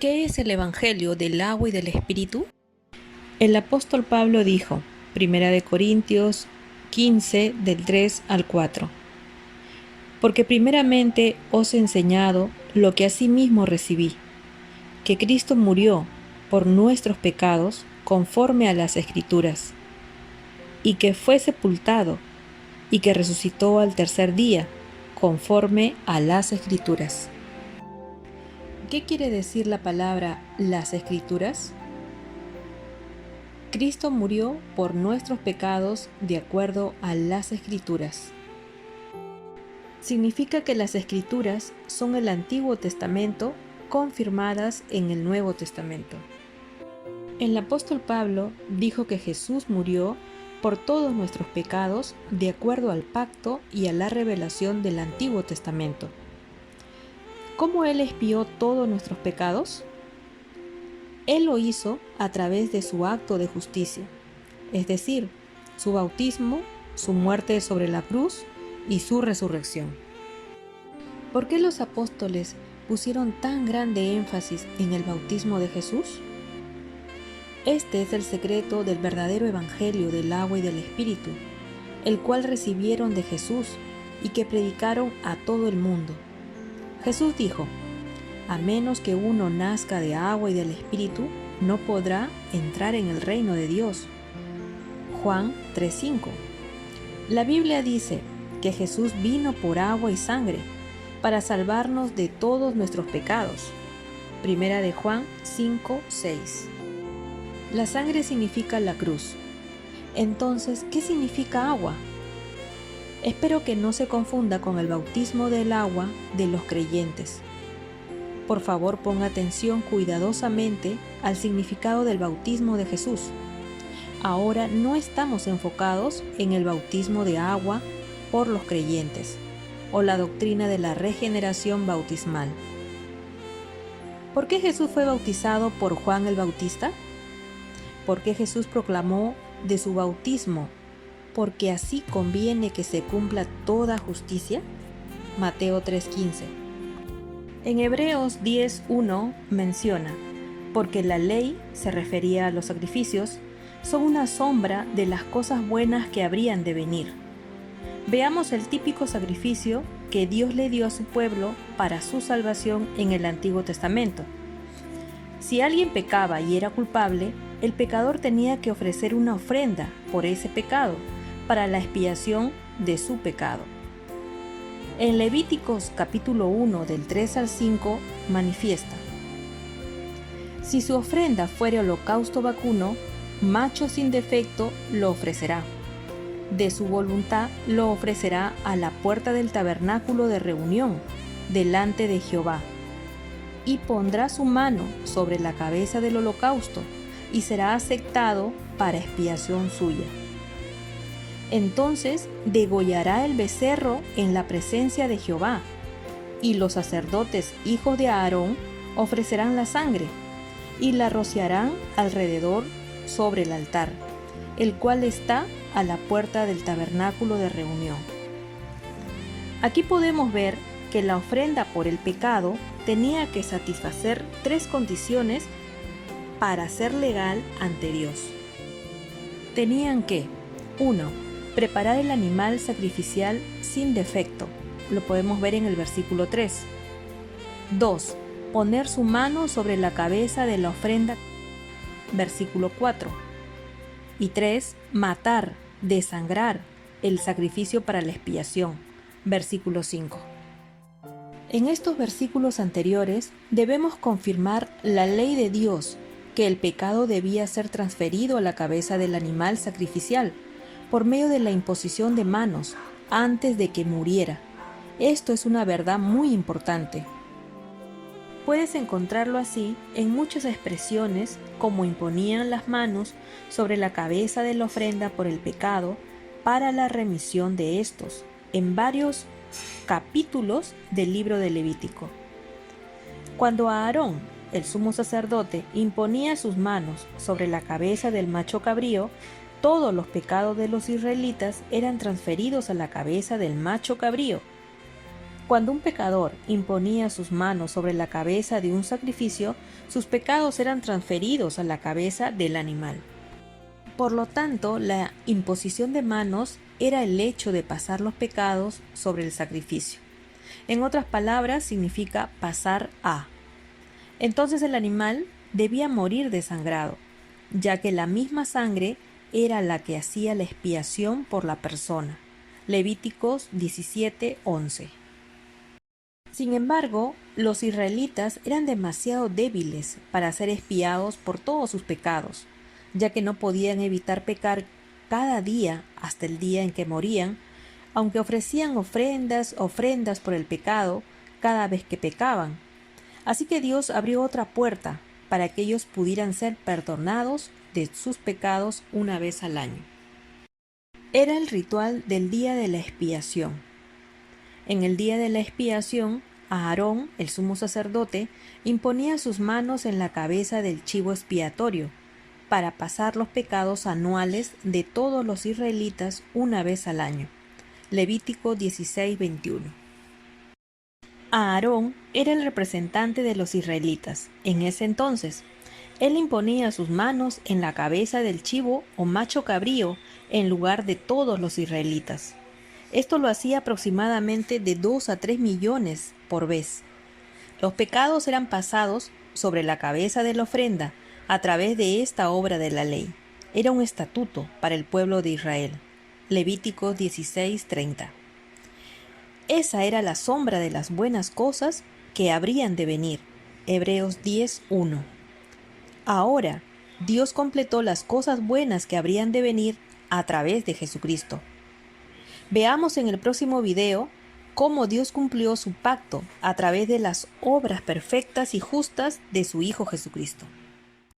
¿Qué es el Evangelio del agua y del Espíritu? El apóstol Pablo dijo, 1 Corintios 15, del 3 al 4, porque primeramente os he enseñado lo que asimismo recibí, que Cristo murió por nuestros pecados conforme a las Escrituras, y que fue sepultado, y que resucitó al tercer día, conforme a las Escrituras. ¿Qué quiere decir la palabra las Escrituras? Cristo murió por nuestros pecados de acuerdo a las Escrituras. Significa que las Escrituras son el Antiguo Testamento confirmadas en el Nuevo Testamento. El apóstol Pablo dijo que Jesús murió por todos nuestros pecados de acuerdo al pacto y a la revelación del Antiguo Testamento. ¿Cómo Él expió todos nuestros pecados? Él lo hizo a través de su acto de justicia, es decir, su bautismo, su muerte sobre la cruz y su resurrección. ¿Por qué los apóstoles pusieron tan grande énfasis en el bautismo de Jesús? Este es el secreto del verdadero evangelio del agua y del Espíritu, el cual recibieron de Jesús y que predicaron a todo el mundo. Jesús dijo, a menos que uno nazca de agua y del Espíritu, no podrá entrar en el reino de Dios. Juan 3:5. La Biblia dice que Jesús vino por agua y sangre para salvarnos de todos nuestros pecados. Primera de Juan 5:6. La sangre significa la cruz. Entonces, ¿qué significa agua? Espero que no se confunda con el bautismo del agua de los creyentes. Por favor, ponga atención cuidadosamente al significado del bautismo de Jesús. Ahora no estamos enfocados en el bautismo de agua por los creyentes o la doctrina de la regeneración bautismal. ¿Por qué Jesús fue bautizado por Juan el Bautista? ¿Por qué Jesús proclamó de su bautismo? Porque así conviene que se cumpla toda justicia. Mateo 3:15. En Hebreos 10:1 menciona, porque la ley, se refería a los sacrificios, son una sombra de las cosas buenas que habrían de venir. Veamos el típico sacrificio que Dios le dio a su pueblo para su salvación en el Antiguo Testamento. Si alguien pecaba y era culpable, el pecador tenía que ofrecer una ofrenda por ese pecado, para la expiación de su pecado. En Levíticos capítulo 1 del 3 al 5 manifiesta: si su ofrenda fuere holocausto vacuno, macho sin defecto lo ofrecerá. De su voluntad lo ofrecerá a la puerta del tabernáculo de reunión, delante de Jehová. Y pondrá su mano sobre la cabeza del holocausto, y será aceptado para expiación suya. Entonces degollará el becerro en la presencia de Jehová, y los sacerdotes hijos de Aarón ofrecerán la sangre, y la rociarán alrededor sobre el altar, el cual está a la puerta del tabernáculo de reunión. Aquí podemos ver que la ofrenda por el pecado tenía que satisfacer 3 condiciones para ser legal ante Dios. Tenían que: 1. Preparar el animal sacrificial sin defecto. Lo podemos ver en el versículo 3. 2. Poner su mano sobre la cabeza de la ofrenda. Versículo 4. Y 3. Matar, desangrar el sacrificio para la expiación. Versículo 5. En estos versículos anteriores debemos confirmar la ley de Dios, que el pecado debía ser transferido a la cabeza del animal sacrificial por medio de la imposición de manos antes de que muriera. Esto es una verdad muy importante. Puedes encontrarlo así en muchas expresiones, como imponían las manos sobre la cabeza de la ofrenda por el pecado para la remisión de estos, en varios capítulos del libro de Levítico. Cuando Aarón, el sumo sacerdote, imponía sus manos sobre la cabeza del macho cabrío, todos los pecados de los israelitas eran transferidos a la cabeza del macho cabrío. Cuando un pecador imponía sus manos sobre la cabeza de un sacrificio, sus pecados eran transferidos a la cabeza del animal. Por lo tanto, la imposición de manos era el hecho de pasar los pecados sobre el sacrificio. En otras palabras, significa pasar a. Entonces el animal debía morir desangrado, ya que la misma sangre era la que hacía la expiación por la persona. Levíticos 17:11. Sin embargo, los israelitas eran demasiado débiles para ser expiados por todos sus pecados, ya que no podían evitar pecar cada día hasta el día en que morían, aunque ofrecían ofrendas por el pecado cada vez que pecaban. Así que Dios abrió otra puerta para que ellos pudieran ser perdonados de sus pecados una vez al año. Era el ritual del día de la expiación. En el día de la expiación, Aarón, el sumo sacerdote, imponía sus manos en la cabeza del chivo expiatorio para pasar los pecados anuales de todos los israelitas una vez al año. Levítico 16:21. Aarón era el representante de los israelitas en ese entonces. Él imponía sus manos en la cabeza del chivo o macho cabrío en lugar de todos los israelitas. Esto lo hacía aproximadamente de 2 a 3 millones por vez. Los pecados eran pasados sobre la cabeza de la ofrenda a través de esta obra de la ley. Era un estatuto para el pueblo de Israel. Levítico 16:30. Esa era la sombra de las buenas cosas que habrían de venir. Hebreos 10:1. Ahora, Dios completó las cosas buenas que habrían de venir a través de Jesucristo. Veamos en el próximo video cómo Dios cumplió su pacto a través de las obras perfectas y justas de su Hijo Jesucristo.